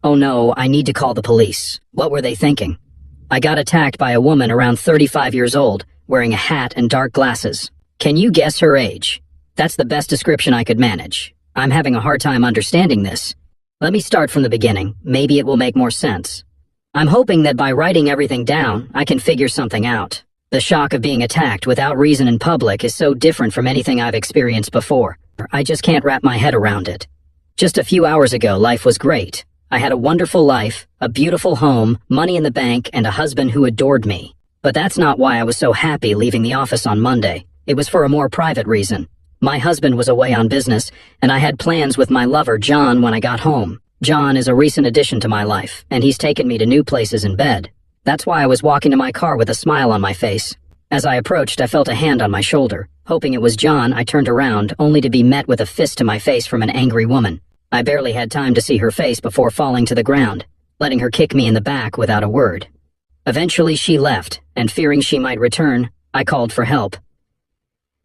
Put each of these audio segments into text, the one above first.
Oh no, I need to call the police. What were they thinking? I got attacked by a woman around 35 years old, wearing a hat and dark glasses. Can you guess her age? That's the best description I could manage. I'm having a hard time understanding this. Let me start from the beginning. Maybe it will make more sense. I'm hoping that by writing everything down, I can figure something out. The shock of being attacked without reason in public is so different from anything I've experienced before. I just can't wrap my head around it. Just a few hours ago, life was great. I had a wonderful life, a beautiful home, money in the bank, and a husband who adored me. But that's not why I was so happy leaving the office on Monday. It was for a more private reason. My husband was away on business, and I had plans with my lover, John, when I got home. John is a recent addition to my life, and he's taken me to new places in bed. That's why I was walking to my car with a smile on my face. As I approached, I felt a hand on my shoulder. Hoping it was John, I turned around, only to be met with a fist to my face from an angry woman. I barely had time to see her face before falling to the ground, letting her kick me in the back without a word. Eventually she left, and fearing she might return, I called for help.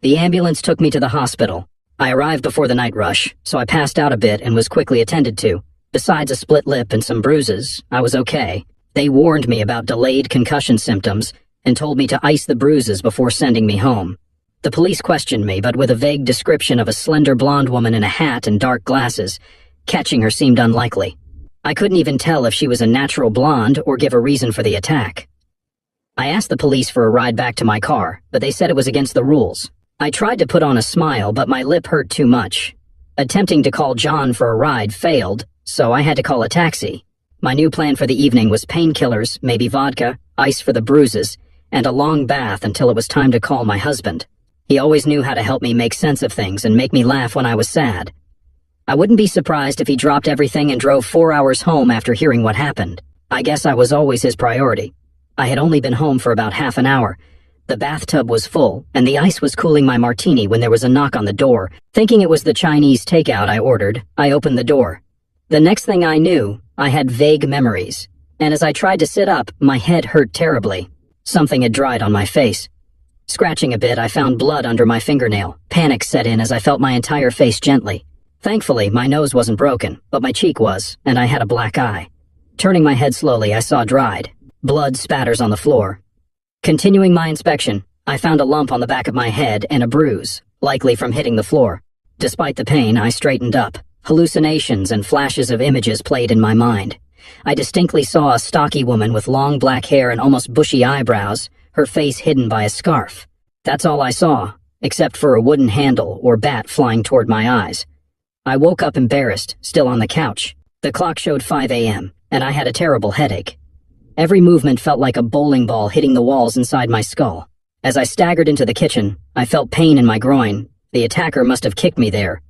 The ambulance took me to the hospital. I arrived before the night rush, so I passed out a bit and was quickly attended to. Besides a split lip and some bruises, I was okay. They warned me about delayed concussion symptoms and told me to ice the bruises before sending me home. The police questioned me, but with a vague description of a slender blonde woman in a hat and dark glasses. Catching her seemed unlikely. I couldn't even tell if she was a natural blonde or give a reason for the attack. I asked the police for a ride back to my car, but they said it was against the rules. I tried to put on a smile, but my lip hurt too much. Attempting to call John for a ride failed, so I had to call a taxi. My new plan for the evening was painkillers, maybe vodka, ice for the bruises, and a long bath until it was time to call my husband. He always knew how to help me make sense of things and make me laugh when I was sad. I wouldn't be surprised if he dropped everything and drove 4 hours home after hearing what happened. I guess I was always his priority. I had only been home for about half an hour. The bathtub was full, and the ice was cooling my martini when there was a knock on the door. Thinking it was the Chinese takeout I ordered, I opened the door. The next thing I knew, I had vague memories, and as I tried to sit up, my head hurt terribly. Something had dried on my face. Scratching a bit, I found blood under my fingernail. Panic set in as I felt my entire face gently. Thankfully, my nose wasn't broken, but my cheek was, and I had a black eye. Turning my head slowly, I saw dried. Blood spatters on the floor. Continuing my inspection, I found a lump on the back of my head and a bruise, likely from hitting the floor. Despite the pain, I straightened up. Hallucinations and flashes of images played in my mind. I distinctly saw a stocky woman with long black hair and almost bushy eyebrows, her face hidden by a scarf. That's all I saw, except for a wooden handle or bat flying toward my eyes. I woke up embarrassed, still on the couch. The clock showed 5 a.m., and I had a terrible headache. Every movement felt like a bowling ball hitting the walls inside my skull. As I staggered into the kitchen, I felt pain in my groin. The attacker must have kicked me there.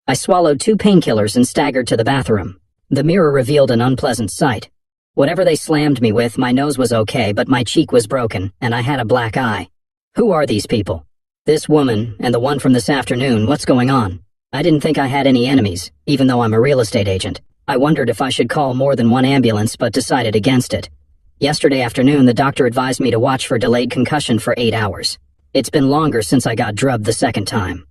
I swallowed 2 painkillers and staggered to the bathroom. The mirror revealed an unpleasant sight. Whatever they slammed me with, my nose was okay, but my cheek was broken, and I had a black eye. Who are these people? This woman, and the one from this afternoon, what's going on? I didn't think I had any enemies, even though I'm a real estate agent. I wondered if I should call more than one ambulance, but decided against it. Yesterday afternoon, the doctor advised me to watch for delayed concussion for 8 hours. It's been longer since I got drubbed the second time.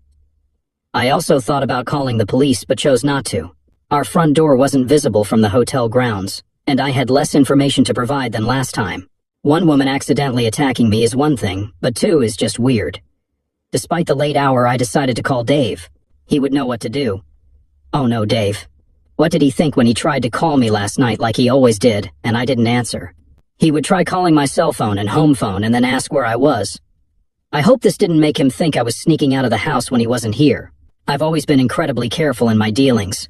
I also thought about calling the police, but chose not to. Our front door wasn't visible from the hotel grounds, and I had less information to provide than last time. One woman accidentally attacking me is one thing, but 2 is just weird. Despite the late hour, I decided to call Dave. He would know what to do. Oh no, Dave. What did he think when he tried to call me last night like he always did, and I didn't answer? He would try calling my cell phone and home phone and then ask where I was. I hope this didn't make him think I was sneaking out of the house when he wasn't here. I've always been incredibly careful in my dealings.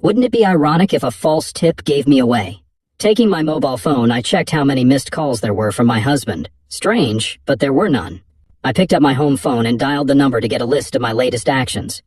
Wouldn't it be ironic if a false tip gave me away? Taking my mobile phone, I checked how many missed calls there were from my husband. Strange, but there were none. I picked up my home phone and dialed the number to get a list of my latest actions.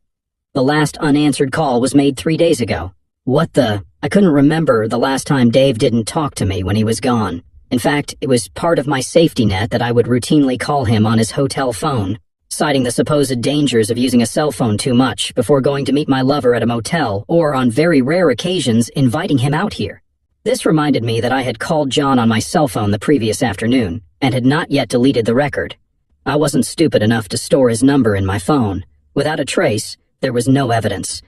The last unanswered call was made 3 days ago. I couldn't remember the last time Dave didn't talk to me when he was gone. In fact, it was part of my safety net that I would routinely call him on his hotel phone, citing the supposed dangers of using a cell phone too much before going to meet my lover at a motel, or on very rare occasions inviting him out here. This reminded me that I had called John on my cell phone the previous afternoon, and had not yet deleted the record. I wasn't stupid enough to store his number in my phone. Without a trace, there was no evidence.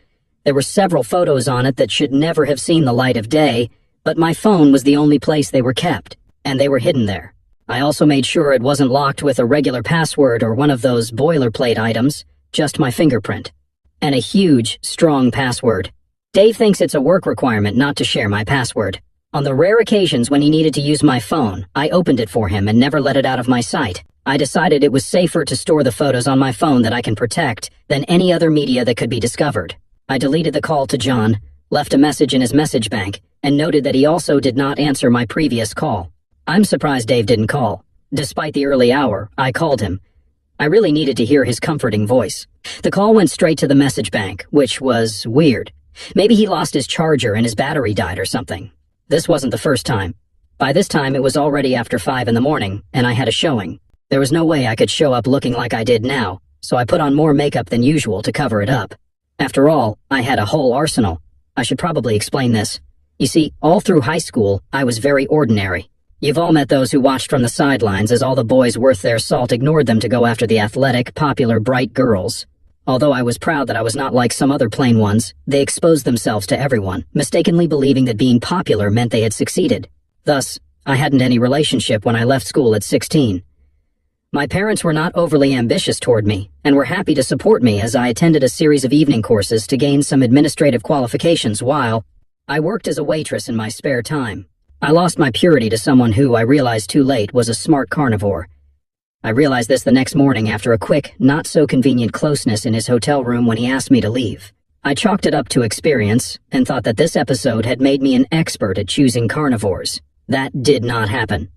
There were several photos on it that should never have seen the light of day, but my phone was the only place they were kept, and they were hidden there. I also made sure it wasn't locked with a regular password or one of those boilerplate items, just my fingerprint. And a huge, strong password. Dave thinks it's a work requirement not to share my password. On the rare occasions when he needed to use my phone, I opened it for him and never let it out of my sight. I decided it was safer to store the photos on my phone that I can protect than any other media that could be discovered. I deleted the call to John, left a message in his message bank, and noted that he also did not answer my previous call. I'm surprised Dave didn't call. Despite the early hour, I called him. I really needed to hear his comforting voice. The call went straight to the message bank, which was weird. Maybe he lost his charger and his battery died or something. This wasn't the first time. By this time, it was already after 5 in the morning, and I had a showing. There was no way I could show up looking like I did now, so I put on more makeup than usual to cover it up. After all, I had a whole arsenal. I should probably explain this. You see, all through high school, I was very ordinary. You've all met those who watched from the sidelines as all the boys worth their salt ignored them to go after the athletic, popular, bright girls. Although I was proud that I was not like some other plain ones, they exposed themselves to everyone, mistakenly believing that being popular meant they had succeeded. Thus, I hadn't any relationship when I left school at 16. My parents were not overly ambitious toward me, and were happy to support me as I attended a series of evening courses to gain some administrative qualifications while I worked as a waitress in my spare time. I lost my purity to someone who, I realized too late, was a smart carnivore. I realized this the next morning after a quick, not-so-convenient closeness in his hotel room when he asked me to leave. I chalked it up to experience, and thought that this episode had made me an expert at choosing carnivores. That did not happen.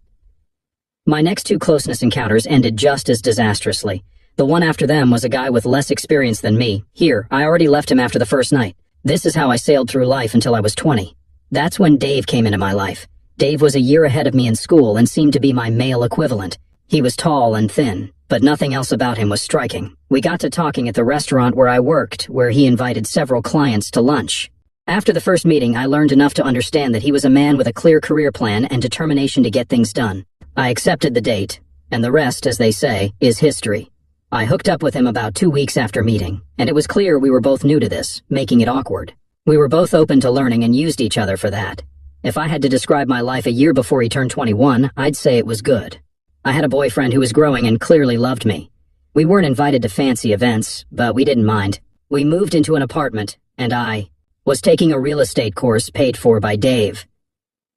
My next 2 closeness encounters ended just as disastrously. The one after them was a guy with less experience than me. Here, I already left him after the first night. This is how I sailed through life until I was 20. That's when Dave came into my life. Dave was a year ahead of me in school and seemed to be my male equivalent. He was tall and thin, but nothing else about him was striking. We got to talking at the restaurant where I worked, where he invited several clients to lunch. After the first meeting, I learned enough to understand that he was a man with a clear career plan and determination to get things done. I accepted the date, and the rest, as they say, is history. I hooked up with him about 2 weeks after meeting, and it was clear we were both new to this, making it awkward. We were both open to learning and used each other for that. If I had to describe my life a year before he turned 21, I'd say it was good. I had a boyfriend who was growing and clearly loved me. We weren't invited to fancy events, but we didn't mind. We moved into an apartment, and I was taking a real estate course paid for by Dave.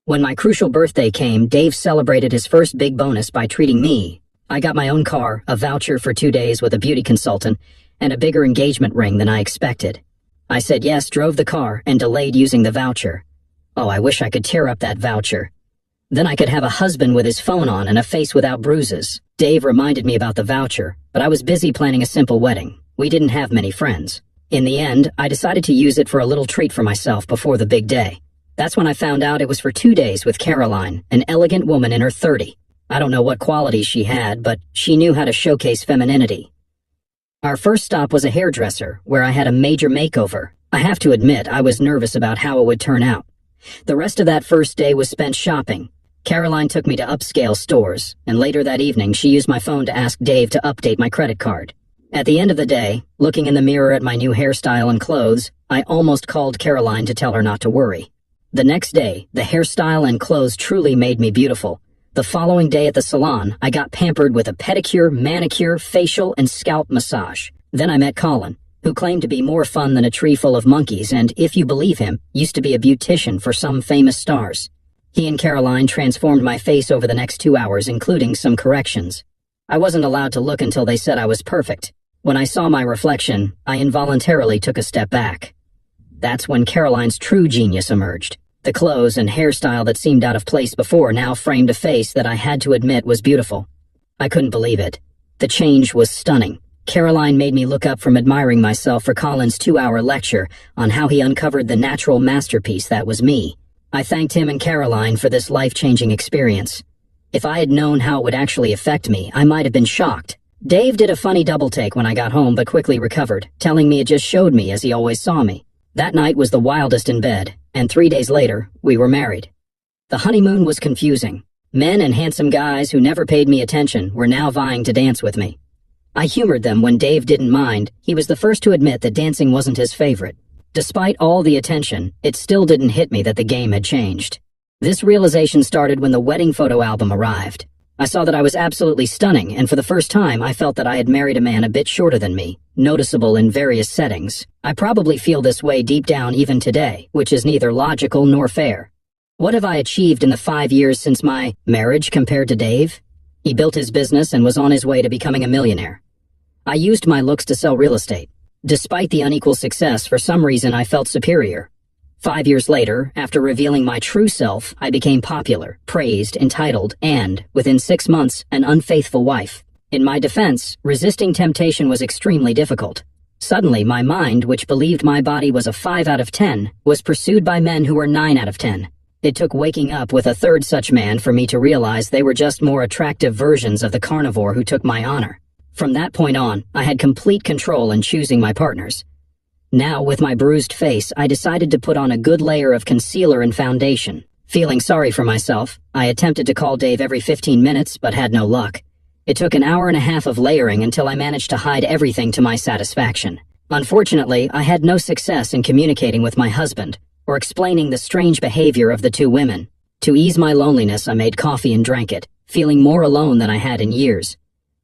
When my crucial birthday came, Dave celebrated his first big bonus by treating me. I got my own car, a voucher for 2 days with a beauty consultant, and a bigger engagement ring than I expected. I said yes, drove the car, and delayed using the voucher. Oh, I wish I could tear up that voucher. Then I could have a husband with his phone on and a face without bruises. Dave reminded me about the voucher, but I was busy planning a simple wedding. We didn't have many friends. In the end, I decided to use it for a little treat for myself before the big day. That's when I found out it was for 2 days with Caroline, an elegant woman in her 30s. I don't know what qualities she had, but she knew how to showcase femininity. Our first stop was a hairdresser, where I had a major makeover. I have to admit, I was nervous about how it would turn out. The rest of that first day was spent shopping. Caroline took me to upscale stores, and later that evening she used my phone to ask Dave to update my credit card. At the end of the day, looking in the mirror at my new hairstyle and clothes, I almost called Caroline to tell her not to worry. The next day, the hairstyle and clothes truly made me beautiful. The following day at the salon, I got pampered with a pedicure, manicure, facial, and scalp massage. Then I met Colin, who claimed to be more fun than a tree full of monkeys and, if you believe him, used to be a beautician for some famous stars. He and Caroline transformed my face over the next 2 hours, including some corrections. I wasn't allowed to look until they said I was perfect. When I saw my reflection, I involuntarily took a step back. That's when Caroline's true genius emerged. The clothes and hairstyle that seemed out of place before now framed a face that I had to admit was beautiful. I couldn't believe it. The change was stunning. Caroline made me look up from admiring myself for Colin's 2-hour lecture on how he uncovered the natural masterpiece that was me. I thanked him and Caroline for this life-changing experience. If I had known how it would actually affect me, I might have been shocked. Dave did a funny double-take when I got home but quickly recovered, telling me it just showed me as he always saw me. That night was the wildest in bed, and 3 days later, we were married. The honeymoon was confusing. Men and handsome guys who never paid me attention were now vying to dance with me. I humored them when Dave didn't mind. He was the first to admit that dancing wasn't his favorite. Despite all the attention, it still didn't hit me that the game had changed. This realization started when the wedding photo album arrived. I saw that I was absolutely stunning, and for the first time I felt that I had married a man a bit shorter than me, noticeable in various settings. I probably feel this way deep down even today, which is neither logical nor fair. What have I achieved in the 5 years since my marriage compared to Dave? He built his business and was on his way to becoming a millionaire. I used my looks to sell real estate. Despite the unequal success, for some reason I felt superior. 5 years later, after revealing my true self, I became popular, praised, entitled, and, within 6 months, an unfaithful wife. In my defense, resisting temptation was extremely difficult. Suddenly, my mind, which believed my body was a 5 out of 10, was pursued by men who were 9 out of 10. It took waking up with a third such man for me to realize they were just more attractive versions of the carnivore who took my honor. From that point on, I had complete control in choosing my partners. Now, with my bruised face, I decided to put on a good layer of concealer and foundation. Feeling sorry for myself, I attempted to call Dave every 15 minutes, but had no luck. It took an hour and a half of layering until I managed to hide everything to my satisfaction. Unfortunately, I had no success in communicating with my husband, or explaining the strange behavior of the two women. To ease my loneliness, I made coffee and drank it, feeling more alone than I had in years.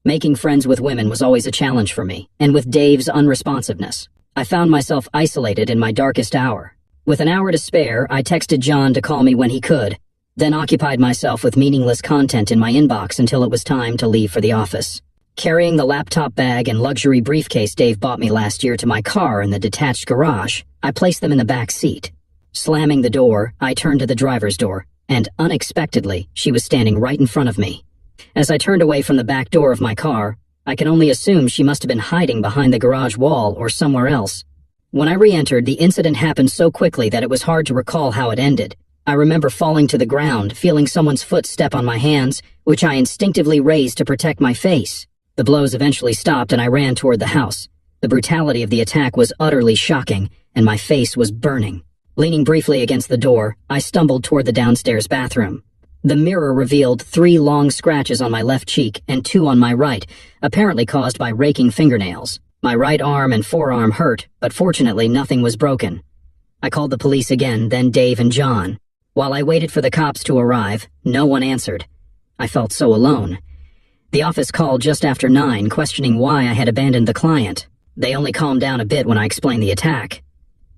Making friends with women was always a challenge for me, and with Dave's unresponsiveness, I found myself isolated in my darkest hour. With an hour to spare, I texted John to call me when he could, then occupied myself with meaningless content in my inbox until it was time to leave for the office. Carrying the laptop bag and luxury briefcase Dave bought me last year to my car in the detached garage, I placed them in the back seat. Slamming the door, I turned to the driver's door, and unexpectedly, she was standing right in front of me. As I turned away from the back door of my car, I can only assume she must have been hiding behind the garage wall or somewhere else. When I re-entered, the incident happened so quickly that it was hard to recall how it ended. I remember falling to the ground, feeling someone's foot step on my hands, which I instinctively raised to protect my face. The blows eventually stopped and I ran toward the house. The brutality of the attack was utterly shocking, and my face was burning. Leaning briefly against the door, I stumbled toward the downstairs bathroom. The mirror revealed 3 long scratches on my left cheek and 2 on my right, apparently caused by raking fingernails. My right arm and forearm hurt, but fortunately nothing was broken. I called the police again, then Dave and John. While I waited for the cops to arrive, no one answered. I felt so alone. The office called just after 9, questioning why I had abandoned the client. They only calmed down a bit when I explained the attack.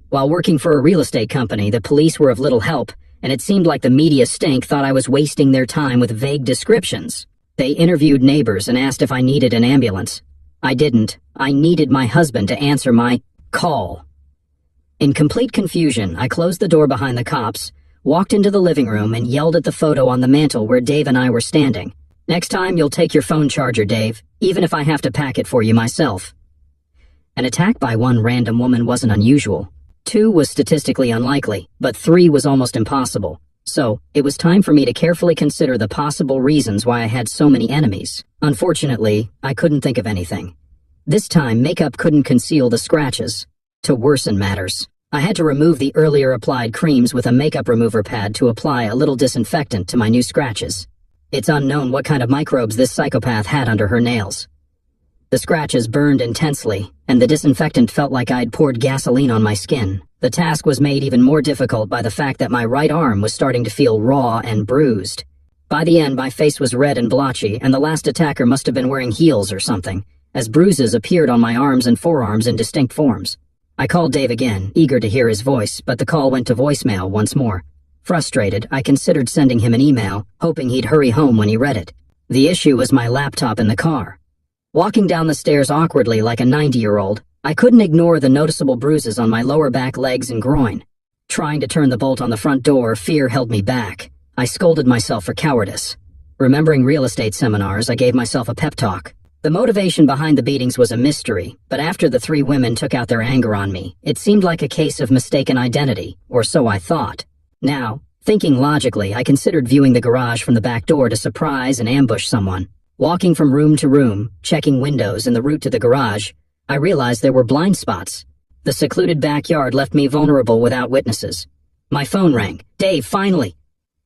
While working for a real estate company, the police were of little help, and it seemed like the media stink thought I was wasting their time with vague descriptions. They interviewed neighbors and asked if I needed an ambulance. I didn't. I needed my husband to answer my call. In complete confusion, I closed the door behind the cops, walked into the living room, and yelled at the photo on the mantel where Dave and I were standing. "Next time you'll take your phone charger, Dave, even if I have to pack it for you myself." An attack by one random woman wasn't unusual. 2 was statistically unlikely, but 3 was almost impossible. So, it was time for me to carefully consider the possible reasons why I had so many enemies. Unfortunately, I couldn't think of anything. This time, makeup couldn't conceal the scratches. To worsen matters, I had to remove the earlier applied creams with a makeup remover pad to apply a little disinfectant to my new scratches. It's unknown what kind of microbes this psychopath had under her nails. The scratches burned intensely, and the disinfectant felt like I'd poured gasoline on my skin. The task was made even more difficult by the fact that my right arm was starting to feel raw and bruised. By the end, my face was red and blotchy, and the last attacker must have been wearing heels or something, as bruises appeared on my arms and forearms in distinct forms. I called Dave again, eager to hear his voice, but the call went to voicemail once more. Frustrated, I considered sending him an email, hoping he'd hurry home when he read it. The issue was my laptop in the car. Walking down the stairs awkwardly like a 90-year-old, I couldn't ignore the noticeable bruises on my lower back, legs, and groin. Trying to turn the bolt on the front door, fear held me back. I scolded myself for cowardice. Remembering real estate seminars, I gave myself a pep talk. The motivation behind the beatings was a mystery, but after the 3 women took out their anger on me, it seemed like a case of mistaken identity, or so I thought. Now, thinking logically, I considered viewing the garage from the back door to surprise and ambush someone. Walking from room to room, checking windows and the route to the garage, I realized there were blind spots. The secluded backyard left me vulnerable without witnesses. My phone rang. "Dave, finally!"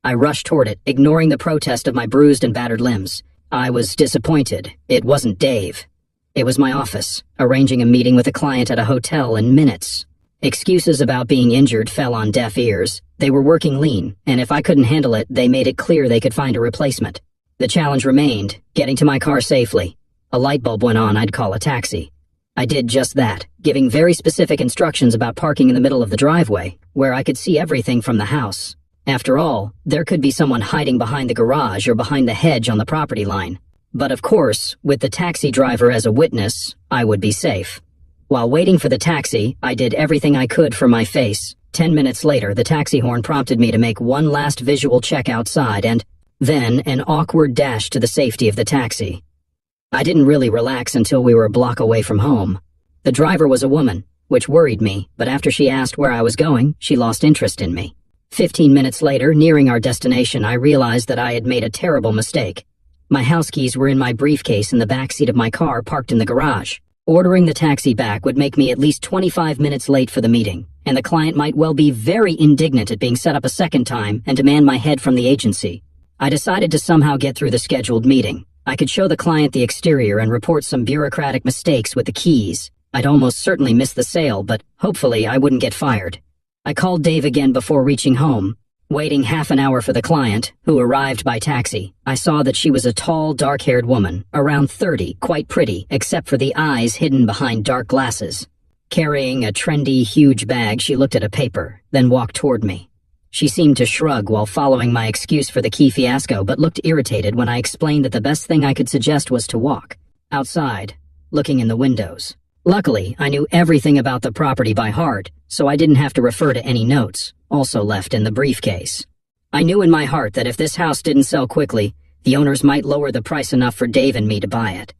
I rushed toward it, ignoring the protest of my bruised and battered limbs. I was disappointed. It wasn't Dave. It was my office, arranging a meeting with a client at a hotel in minutes. Excuses about being injured fell on deaf ears. They were working lean, and if I couldn't handle it, they made it clear they could find a replacement. The challenge remained, getting to my car safely. A light bulb went on, I'd call a taxi. I did just that, giving very specific instructions about parking in the middle of the driveway, where I could see everything from the house. After all, there could be someone hiding behind the garage or behind the hedge on the property line. But of course, with the taxi driver as a witness, I would be safe. While waiting for the taxi, I did everything I could for my face. 10 minutes later, the taxi horn prompted me to make one last visual check outside and then an awkward dash to the safety of the taxi. I didn't really relax until we were a block away from home. The driver was a woman, which worried me, but after she asked where I was going, she lost interest in me. 15 minutes later, nearing our destination, I realized that I had made a terrible mistake. My house keys were in my briefcase in the back seat of my car parked in the garage. Ordering the taxi back would make me at least 25 minutes late for the meeting, and the client might well be very indignant at being set up a second time and demand my head from the agency. I decided to somehow get through the scheduled meeting. I could show the client the exterior and report some bureaucratic mistakes with the keys. I'd almost certainly miss the sale, but hopefully I wouldn't get fired. I called Dave again before reaching home. Waiting half an hour for the client, who arrived by taxi, I saw that she was a tall, dark-haired woman, around 30, quite pretty, except for the eyes hidden behind dark glasses. Carrying a trendy, huge bag, she looked at a paper, then walked toward me. She seemed to shrug while following my excuse for the key fiasco, but looked irritated when I explained that the best thing I could suggest was to walk. Outside, looking in the windows. Luckily, I knew everything about the property by heart, so I didn't have to refer to any notes, also left in the briefcase. I knew in my heart that if this house didn't sell quickly, the owners might lower the price enough for Dave and me to buy it.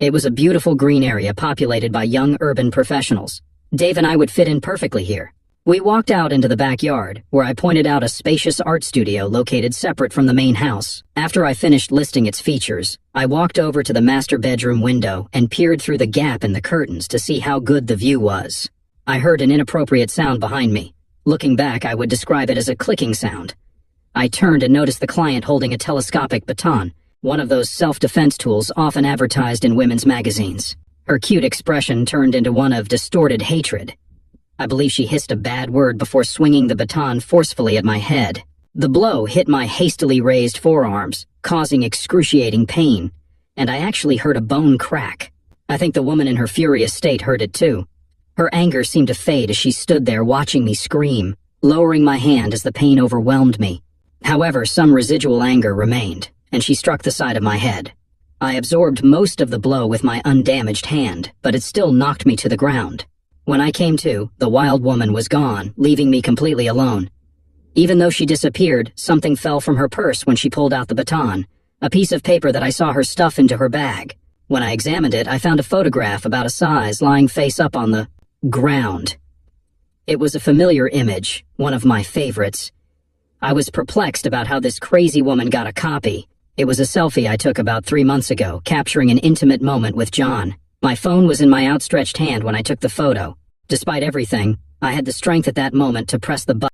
It was a beautiful green area populated by young urban professionals. Dave and I would fit in perfectly here. We walked out into the backyard, where I pointed out a spacious art studio located separate from the main house. After I finished listing its features, I walked over to the master bedroom window and peered through the gap in the curtains to see how good the view was. I heard an inappropriate sound behind me. Looking back, I would describe it as a clicking sound. I turned and noticed the client holding a telescopic baton, one of those self-defense tools often advertised in women's magazines. Her cute expression turned into one of distorted hatred. I believe she hissed a bad word before swinging the baton forcefully at my head. The blow hit my hastily raised forearms, causing excruciating pain, and I actually heard a bone crack. I think the woman in her furious state heard it too. Her anger seemed to fade as she stood there watching me scream, lowering my hand as the pain overwhelmed me. However, some residual anger remained, and she struck the side of my head. I absorbed most of the blow with my undamaged hand, but it still knocked me to the ground. When I came to, the wild woman was gone, leaving me completely alone. Even though she disappeared, something fell from her purse when she pulled out the baton, a piece of paper that I saw her stuff into her bag. When I examined it, I found a photograph about a size lying face up on the ground. It was a familiar image, one of my favorites. I was perplexed about how this crazy woman got a copy. It was a selfie I took about 3 months ago, capturing an intimate moment with John. My phone was in my outstretched hand when I took the photo. Despite everything, I had the strength at that moment to press the button.